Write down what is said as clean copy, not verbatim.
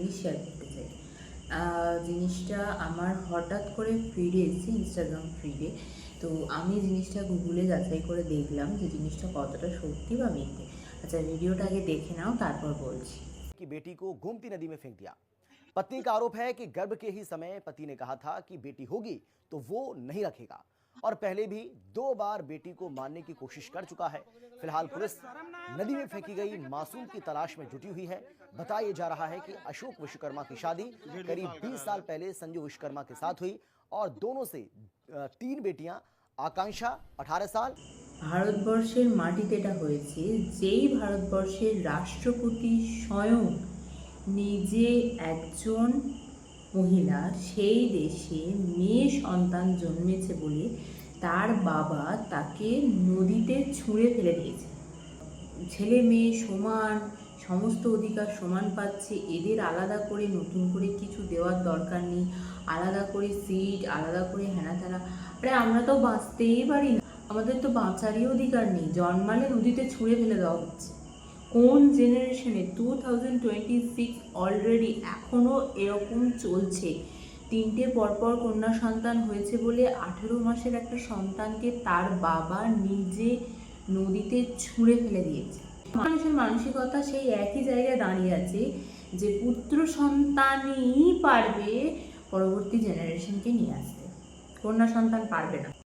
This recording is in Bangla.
জিনিস শেয়ার করতে চাই। জিনিসটা আমার হঠাৎ করে ফিডে এসেছে, ইনস্টাগ্রাম ফিডে। তো আমি জিনিসটা গুগলে যাচাই করে দেখলাম যে জিনিসটা কতটা সত্যি বা মিথ্যে। আচ্ছা, ভিডিওটা আগে দেখে নাও, তারপর বলছি। की बेटी को गोमती नदी में फेंक दिया। पत्नी का आरोप है कि गर्भ के ही समय पति ने कहा था कि बेटी होगी तो वो नहीं रखेगा और पहले भी 2 बार बेटी को मारने की कोशिश कर चुका है। फिलहाल पुलिस नदी में फेंकी गई मासूम की तलाश में जुटी हुई है। बताया जा रहा है कि अशोक विश्वकर्मा की शादी करीब 20 साल पहले संजू विश्वकर्मा के साथ हुई और दोनों से 3 बेटियां, आकांक्षा 18 साल। ভারতবর্ষের মাটিতে এটা হয়েছে, যেই ভারতবর্ষের রাষ্ট্রপতি স্বয়ং নিজে একজন মহিলা, সেই দেশে মেয়ে সন্তান জন্মেছে বলে তার বাবা তাকে নদীতে ছুঁড়ে ফেলে দিয়েছে। ছেলে মেয়ে সমান, সমস্ত অধিকার সমান পাচ্ছে, এদের আলাদা করে নতুন করে কিছু দেওয়ার দরকার নেই, আলাদা করে সিট, আলাদা করে হেনা তেনা। আরে আমরা তো বাঁচতেই পারি না, আমাদের তো বাঁচারই অধিকার নেই, জন্মালে নদীতে ছুঁড়ে ফেলে দেওয়া হচ্ছে। কোন জেনারেশনে 2026 অলরেডি এখনও এরকম চলছে। 3টে পরপর কন্যা সন্তান হয়েছে বলে 18 মাসের একটা সন্তানকে তার বাবা নিজে নদীতে ছুঁড়ে ফেলে দিয়েছে। মানুষের মানসিকতা সেই একই জায়গায় দাঁড়িয়ে আছে যে পুত্র সন্তানই পারবে পরবর্তী জেনারেশনকে নিয়ে আসতে, কন্যা সন্তান পারবে না।